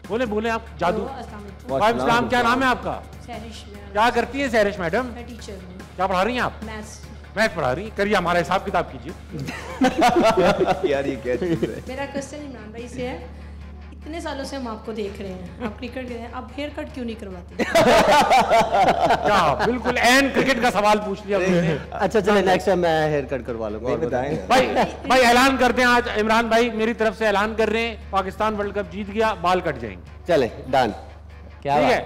बोले बोले आप जादू। वालेकुम इस्लाम, क्या नाम है आपका? सहरिश क्या करती है सहरिश मैडम? मैं टीचर हूँ। क्या पढ़ा रही हैं आप? मैथ पढ़ा रही। करिए हमारा हिसाब किताब कीजिए। यार ये क्या चीज़ है? मेरा क्वेश्चन इमरान भाई से है, इतने सालों से हम आपको देख रहे हैं, आप क्रिकेट खेल रहे हैं, आप हेयर कट क्यों नहीं करवाते? क्या बिल्कुल एन क्रिकेट का सवाल पूछ लिया आपने। अच्छा चले नेक्स्ट टाइम मैं हेयर कट करवा लूंगा। बताएं भाई ऐलान करते हैं आज इमरान भाई मेरी तरफ से ऐलान कर रहे हैं, पाकिस्तान वर्ल्ड कप जीत गया, बाल कट जाएंगे। चले डन। क्या ठीक है,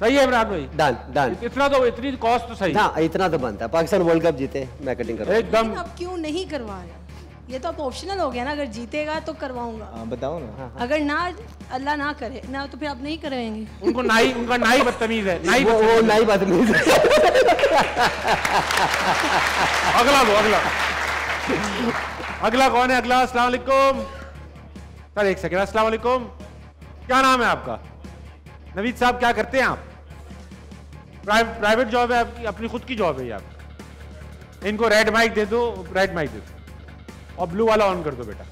सही है इमरान भाई? Done done. इतना तो, इतनी कॉस्ट तो सही। हाँ इतना तो बनता है, पाकिस्तान वर्ल्ड कप जीते मैं कटिंग करूँ एकदम। आप क्यों नहीं करवा रहे? ये तो अब ऑप्शनल हो गया ना, अगर जीतेगा तो करवाऊंगा। हाँ बताओ ना। अगर ना, अल्लाह ना करे ना, तो फिर आप नहीं कराएंगे। उनको नाई, उनका नाई बदतमीज है। नाई वो नाई बदतमीज है। अगला दो, अगला कौन है? अगला अस्सलाम वालेकुम सर, एक सेकंड। अस्सलाम वालेकुम, क्या नाम है आपका? नवीद साहब, क्या करते हैं आप? प्राइवेट जॉब है आपकी? अपनी खुद की जॉब है ये आपकी? इनको रेड माइक दे दो, रेड माइक दे दो और ब्लू वाला ऑन कर दो बेटा।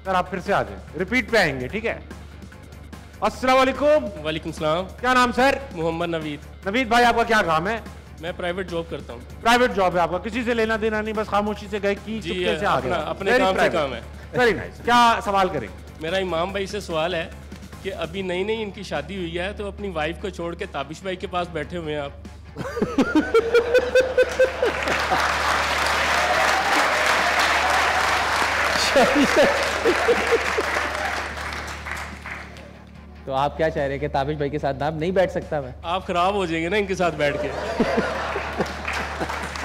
सर आप फिर से आ जाए, रिपीट पे आएंगे, ठीक है? अस्सलाम वालेकुम। वालेकुम सलाम। क्या नाम सर? मोहम्मद नवीद। नवीद भाई, आपका क्या काम है? मैं प्राइवेट जॉब करता हूँ। प्राइवेट जॉब है आपका, किसी से लेना देना नहीं, बस खामोशी से गए की चुपके से आ गए। अपने काम से काम है। Very nice. क्या सवाल करेंगे? मेरा इमाम भाई से सवाल है कि अभी नई नई इनकी शादी हुई है, तो अपनी वाइफ को छोड़ के ताबिश भाई के पास बैठे हुए हैं आप। तो आप क्या चाह रहे हैं कि ताबिश भाई के साथ आप नहीं बैठ सकता मैं? आप खराब हो जाएंगे ना इनके साथ बैठ के।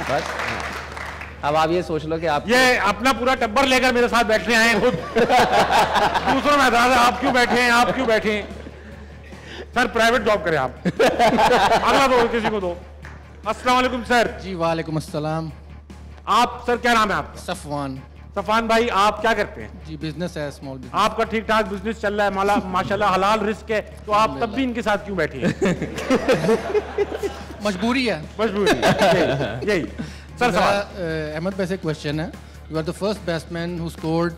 बस अब आप ये सोच लो कि आप ये अपना पूरा टब्बर लेकर मेरे साथ बैठने आए हैं खुद। दूसरों में आप क्यों बैठे हैं, आप क्यों बैठे हैं? सर प्राइवेट जॉब करें आप। अगला दो, किसी को दो। अस्सलाम वालेकुम सर। जी वालेकुम अस्सलाम। आप सर क्या नाम है आपका? सफवान। सफान भाई, आप क्या करते हैं? जी बिजनेस है, स्मॉल बिजनेस। आपका ठीक ठाक बिजनेस चल रहा है, माशाल्लाह हलाल रिस्क है, तो आप तब भी इनके साथ क्यों बैठे हैं? मजबूरी है। मजबूरी यही। सर अहमद भाई से क्वेश्चन है, you are the first batsman who scored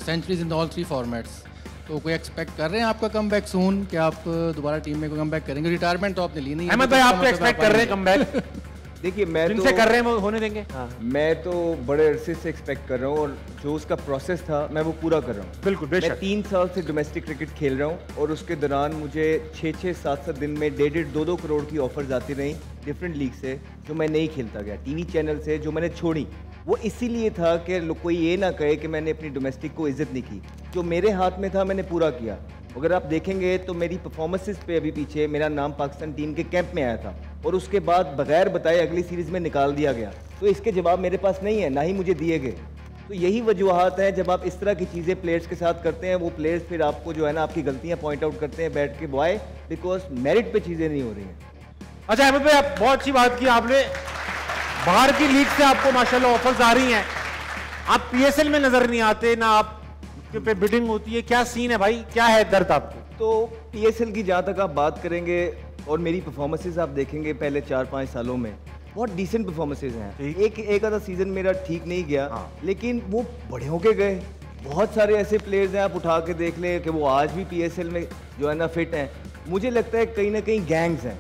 centuries in all 3 formats, तो कोई एक्सपेक्ट कर रहे हैं आपका कमबैक सून, कि आप दोबारा टीम में कोई कमबैक करेंगे? रिटायरमेंट तो आपने ली नहीं। अहमद भाई, आप एक्सपेक्ट कर रहे हैं कमबैक? देखिए मैं जिनसे कर रहे हैं वो होने देंगे। मैं तो बड़े अरसे से एक्सपेक्ट कर रहा हूँ, और जो उसका प्रोसेस था मैं वो पूरा कर रहा हूँ। बिल्कुल बेशक। मैं 3 साल से डोमेस्टिक क्रिकेट खेल रहा हूँ, और उसके दौरान मुझे 6-6, 7-7 दिन में 1.5, 2-2 करोड़ की ऑफर्स आती रही डिफरेंट लीग से, जो मैं नहीं खेलता गया। टीवी चैनल से जो मैंने छोड़ी, वो इसीलिए था कि कोई ये ना कहे कि मैंने अपनी डोमेस्टिक को इज्जत नहीं की। जो मेरे हाथ में था मैंने पूरा किया। अगर आप देखेंगे तो मेरी परफॉर्मेंसेस पे अभी पीछे मेरा नाम पाकिस्तान टीम के कैंप में आया था, और उसके बाद बगैर बताए अगली सीरीज़ में निकाल दिया गया। तो इसके जवाब मेरे पास नहीं है, ना ही मुझे दिए गए। तो यही वजूहत है, जब आप इस तरह की चीज़ें प्लेयर्स के साथ करते हैं, वो प्लेयर्स फिर आपको जो है ना आपकी गलतियाँ पॉइंट आउट करते हैं बैठ के, वाई बिकॉज मेरिट पे चीज़ें नहीं हो रही हैं। अच्छा अहमद भाई, आप बहुत अच्छी बात की आपने। बाहर की लीग से आपको माशाल्लाह ऑफर्स आ रही हैं, आप पीएसएल में नजर नहीं आते, ना आप पे बिडिंग होती है, क्या सीन है भाई, क्या है दर्द आपको? तो पीएसएल की जहाँ तक आप बात करेंगे और मेरी परफॉर्मेंसेस आप देखेंगे पहले 4-5 सालों में, बहुत डिसेंट परफॉर्मेंसेस हैं। एक आधा सीजन मेरा ठीक नहीं गया, लेकिन वो बड़े होके गए। बहुत सारे ऐसे प्लेयर्स हैं, आप उठा के देख लें कि वो आज भी पीएसएल में जो है ना फिट हैं। मुझे लगता है कहीं ना कहीं गैंग्स हैं,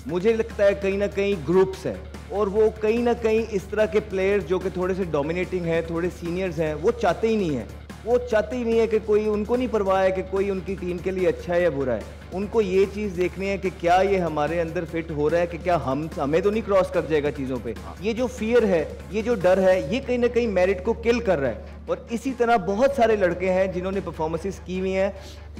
मुझे लगता है कहीं ना कहीं ग्रुप्स हैं, और वो कहीं ना कहीं इस तरह के प्लेयर्स जो कि थोड़े से डोमिनेटिंग हैं, थोड़े सीनियर्स हैं, वो चाहते ही नहीं हैं। वो चाहते ही नहीं है कि कोई, उनको नहीं परवाह है कि कोई उनकी टीम के लिए अच्छा है या बुरा है। उनको ये चीज़ देखनी है कि क्या ये हमारे अंदर फिट हो रहा है, कि क्या हमें तो नहीं क्रॉस कर जाएगा चीज़ों पे। ये जो फियर है, ये जो डर है, ये कहीं ना कहीं मेरिट को किल कर रहा है। और इसी तरह बहुत सारे लड़के हैं जिन्होंने परफॉर्मेंसेस की हुई हैं।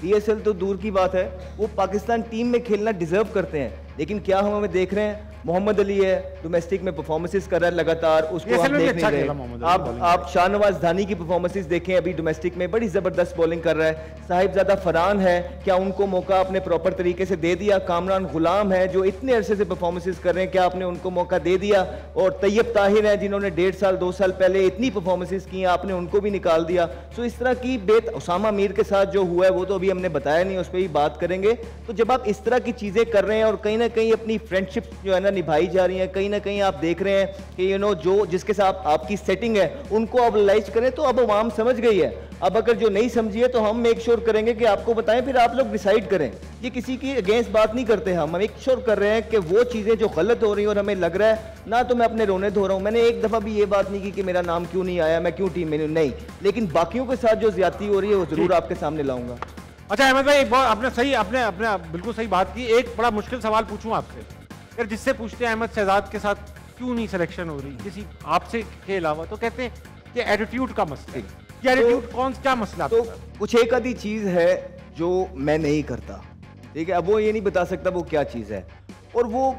पीएसएल तो दूर की बात है, वो पाकिस्तान टीम में खेलना डिजर्व करते हैं, लेकिन क्या हम हमें देख रहे हैं? मोहम्मद अली है, डोमेस्टिक में परफॉर्मेंसेस कर रहा है लगातार, उसको हम देख नहीं रहे। आप शाहनवाज धानी की परफॉर्मेंसेस देखें, अभी डोमेस्टिक में बड़ी ज़बरदस्त बॉलिंग कर रहा है। साहिबजादा फरहान है, क्या उनको मौका आपने प्रॉपर तरीके से दे दिया? कामरान गुलाम है जो इतने अरसे से परफॉर्मेंसेस कर रहे हैं, क्या आपने उनको मौका दे दिया? और तैयब ताहिर है जिन्होंने 1.5 साल 2 साल पहले इतनी परफॉर्मेंसेस की, आपने उनको भी निकाल दिया। सो इस तरह की बेत उसामा मीर के साथ जो हुआ है वो तो अभी हमने बताया नहीं, उस पर भी बात करेंगे। तो जब आप इस तरह की चीज़ें कर रहे हैं और कहीं ना कहीं अपनी फ्रेंडशिप जो है ना निभाई जा रही है, कहीं ना कहीं आप देख रहे हैं कि जो जिसके साथ आपकी सेटिंग है उनको अब लाइज करें, तो अब आवाम समझ गई है। अब अगर जो नहीं समझिए तो हम मेक श्योर करेंगे कि आपको बताएं, फिर आप लोग डिसाइड करें। ये किसी की अगेंस्ट बात नहीं करते, हम मेक श्योर कर रहे हैं कि वो चीज़ें जो गलत हो रही हैं और हमें लग रहा है ना, तो मैं अपने रोने धो रहा हूँ। मैंने एक दफ़ा भी ये बात नहीं की कि मेरा नाम क्यों नहीं आया, मैं क्यों टीम में नहीं, लेकिन बाकियों के साथ जो ज्यादती हो रही है वो जरूर आपके सामने लाऊंगा। अच्छा अहमद भाई, आपने सही आपने बिल्कुल सही बात की। एक बड़ा मुश्किल सवाल पूछूं आपसे, अगर जिससे पूछते हैं अहमद शहजाद के साथ क्यों नहीं सिलेक्शन हो रही किसी आपसे के अलावा, तो कहते हैं कि एटीट्यूड का मसला है। एटीट्यूड क्या मसला? तो कुछ एक आधी चीज है जो मैं नहीं करता, ठीक है, अब वो ये नहीं बता सकता वो क्या चीज है, और वो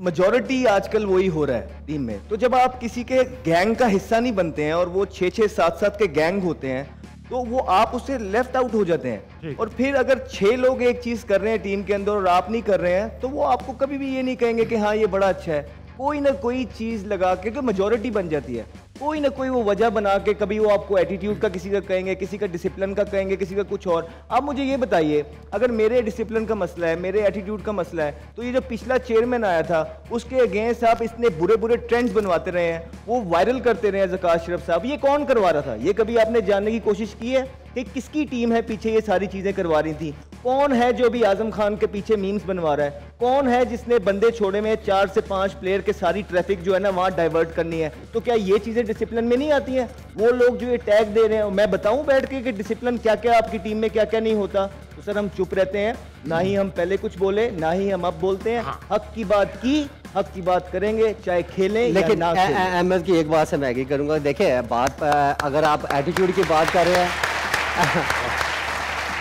मेजॉरिटी आजकल वही हो रहा है टीम में। तो जब आप किसी के गैंग का हिस्सा नहीं बनते हैं और वो 6-6, 7-7 के गैंग होते हैं, तो वो आप उससे लेफ्ट आउट हो जाते हैं। और फिर अगर 6 लोग एक चीज कर रहे हैं टीम के अंदर और आप नहीं कर रहे हैं, तो वो आपको कभी भी ये नहीं कहेंगे कि हाँ ये बड़ा अच्छा है। कोई ना कोई चीज लगा के, क्योंकि मेजॉरिटी बन जाती है, कोई ना कोई वो वजह बना के, कभी वो आपको एटीट्यूड का किसी का कहेंगे, किसी का डिसिप्लिन का कहेंगे, किसी का कुछ और। आप मुझे ये बताइए, अगर मेरे डिसिप्लिन का मसला है, मेरे एटीट्यूड का मसला है, तो ये जो पिछला चेयरमैन आया था उसके अगेंस्ट आप इतने बुरे बुरे ट्रेंड्स बनवाते रहे हैं, वो वायरल करते रहे हैं ज़कात शरीफ साहब, ये कौन करवा रहा था? ये कभी आपने जानने की कोशिश की है कि किसकी टीम है पीछे ये सारी चीजें करवा रही थी? कौन है जो भी आजम खान के पीछे मीम्स बनवा रहा है? कौन है जिसने बंदे छोड़े में 4 से 5 प्लेयर के सारी ट्रैफिक जो है ना वहां डाइवर्ट करनी है? तो क्या ये चीजें डिसिप्लिन में नहीं आती हैं? वो लोग जो ये टैग दे रहे हैं, मैं बताऊं बैठ के कि डिसिप्लिन क्या क्या आपकी टीम में क्या क्या नहीं होता, तो सर हम चुप रहते हैं, ना ही हम पहले कुछ बोले, ना ही हम अब बोलते हैं। हक की बात की, हक की बात करेंगे, चाहे खेलें लेकिन या ना खेलें। अहमद की एक बात से मैं एग्री करूंगा। देखिए बात अगर आप एटीट्यूड की बात कर रहे हैं,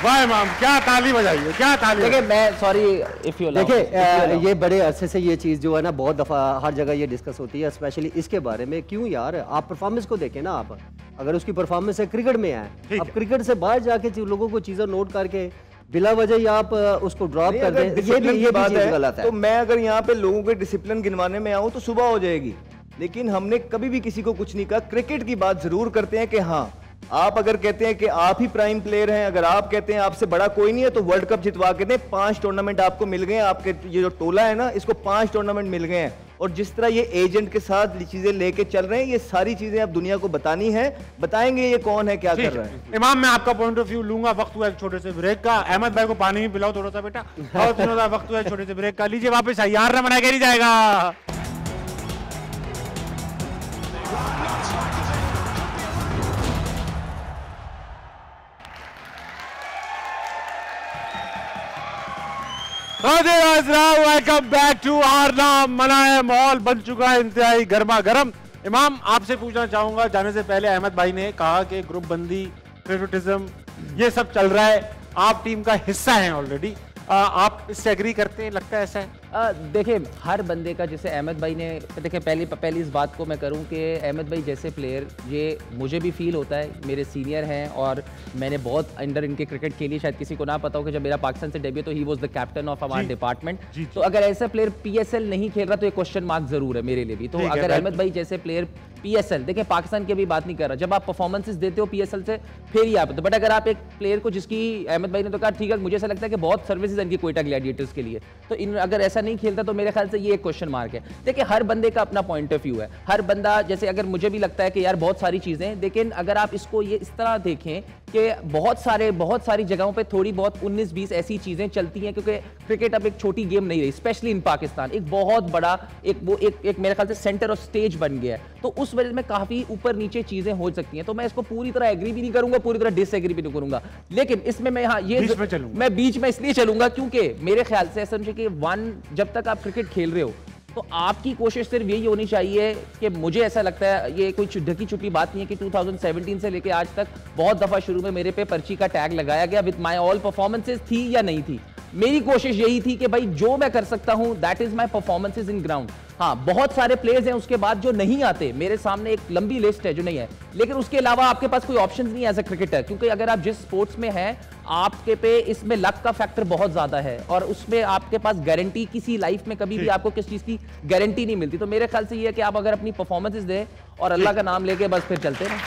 वाह इमाम, क्या ताली बजाइए, क्या ताली। देखिए मैं सॉरी इफ यू देखिए ये बड़े अरसे से ये चीज़ जो है ना बहुत दफ़ा हर जगह ये डिस्कस होती है, स्पेशली इसके बारे में। क्यों यार, आप परफॉर्मेंस को देखें ना, आप अगर उसकी परफॉर्मेंस है क्रिकेट में है, अब क्रिकेट से बाहर जाके लोगों को चीज़ें नोट करके बिला वजह या आप उसको ड्रॉप कर दें, ये बात है गलत है। तो मैं अगर यहाँ पे लोगों के डिसिप्लिन गिनवाने में आऊँ तो सुबह हो जाएगी, लेकिन हमने कभी भी किसी को कुछ नहीं कहा। क्रिकेट की बात जरूर करते हैं कि हाँ, आप अगर कहते हैं कि आप ही प्राइम प्लेयर हैं, अगर आप कहते हैं आपसे बड़ा कोई नहीं है, तो वर्ल्ड कप जितवा के दें। 5 टूर्नामेंट आपको मिल गए हैं, आपके ये जो टोला है ना इसको 5 टूर्नामेंट मिल गए हैं। और जिस तरह ये एजेंट के साथ चीजें लेके चल रहे हैं, ये सारी चीजें अब दुनिया को बतानी है, बताएंगे ये कौन है, क्या कर रहा है। इमाम मैं आपका पॉइंट ऑफ व्यू लूंगा, वक्त हुआ एक छोटे से ब्रेक का। अहमद भाई को पानी भी पिलाओ थोड़ा सा बेटा, और वक्त हुआ छोटे से ब्रेक का। लीजिए वापस आइए, यार ना बना के नहीं जाएगा। वेलकम बैक टू आर नाम मनाए। माहौल बन चुका है इंतहाई गर्मा गर्म। इमाम आपसे पूछना चाहूंगा, जाने से पहले अहमद भाई ने कहा कि ग्रुप बंदी, फेवरेटिज्म, ये सब चल रहा है, आप टीम का हिस्सा हैं ऑलरेडी, आप इससे एग्री करते हैं? लगता है ऐसा है? देखिए हर बंदे का, जैसे अहमद भाई ने, देखिए पहली इस बात को मैं करूं कि अहमद भाई जैसे प्लेयर, ये मुझे भी फील होता है, मेरे सीनियर हैं और मैंने बहुत अंडर इनके क्रिकेट खेली। शायद किसी को ना पता हो कि जब मेरा पाकिस्तान से डेब्यू तो ही was the captain of our department. तो अगर ऐसा प्लेयर PSL नहीं खेल रहा तो ये क्वेश्चन मार्क जरूर है मेरे लिए भी। तो अगर अहमद भाई जैसे प्लेयर PSL, देखिए पाकिस्तान की भी बात नहीं कर रहा, जब आप परफॉर्मेंसेस देते हो PSL से फिर ही आप, बट अगर आप एक प्लेयर को, जिसकी अहमद भाई ने तो कहा ठीक है, मुझे ऐसा लगता है कि बहुत सर्विसेज इनकी कोयटा ग्लैडिएटर्स के लिए, तो इन अगर ऐसा नहीं खेलता तो मेरे ख्याल से ये एक क्वेश्चन मार्क है। देखिए हर बंदे का अपना पॉइंट ऑफ व्यू है, हर बंदा, जैसे अगर मुझे भी लगता है कि यार बहुत सारी चीजें, लेकिन अगर आप इसको ये इस तरह देखें कि बहुत सारी जगहों पे थोड़ी बहुत 19-20 ऐसी चीजें चलती हैं, क्योंकि क्रिकेट अब एक छोटी गेम नहीं रही, स्पेशली इन पाकिस्तान एक बहुत बड़ा एक मेरे ख्याल से सेंटर ऑफ स्टेज बन गया है। तो उस वजह में काफी ऊपर नीचे चीजें हो सकती हैं। तो मैं इसको पूरी तरह एग्री भी नहीं करूंगा, पूरी तरह डिसएग्री भी नहीं करूंगा, लेकिन इसमें मैं मैं बीच में इसलिए चलूंगा क्योंकि मेरे ख्याल से समझे कि जब तक आप क्रिकेट खेल रहे हो तो आपकी कोशिश सिर्फ यही होनी चाहिए कि, मुझे ऐसा लगता है ये कोई ढकी छुपी बात नहीं है कि 2017 से लेके आज तक बहुत दफा शुरू में मेरे पे पर्ची का टैग लगाया गया विद माय ऑल परफॉर्मेंसेस थी या नहीं थी। मेरी कोशिश यही थी कि भाई जो मैं कर सकता हूं that is my performances in ground. हाँ बहुत सारे प्लेयर्स हैं उसके बाद जो नहीं आते, मेरे सामने एक लंबी लिस्ट है जो नहीं है, लेकिन उसके अलावा आपके पास कोई ऑप्शंस नहीं है एज अ क्रिकेटर, क्योंकि अगर आप जिस स्पोर्ट्स में हैं आपके पे इसमें लक का फैक्टर बहुत ज्यादा है और उसमें आपके पास गारंटी, किसी लाइफ में कभी भी आपको किस चीज की गारंटी नहीं मिलती। तो मेरे ख्याल से ये है कि आप अगर अपनी परफॉर्मेंसेस दें और अल्लाह का नाम लेके बस फिर चलते हैं।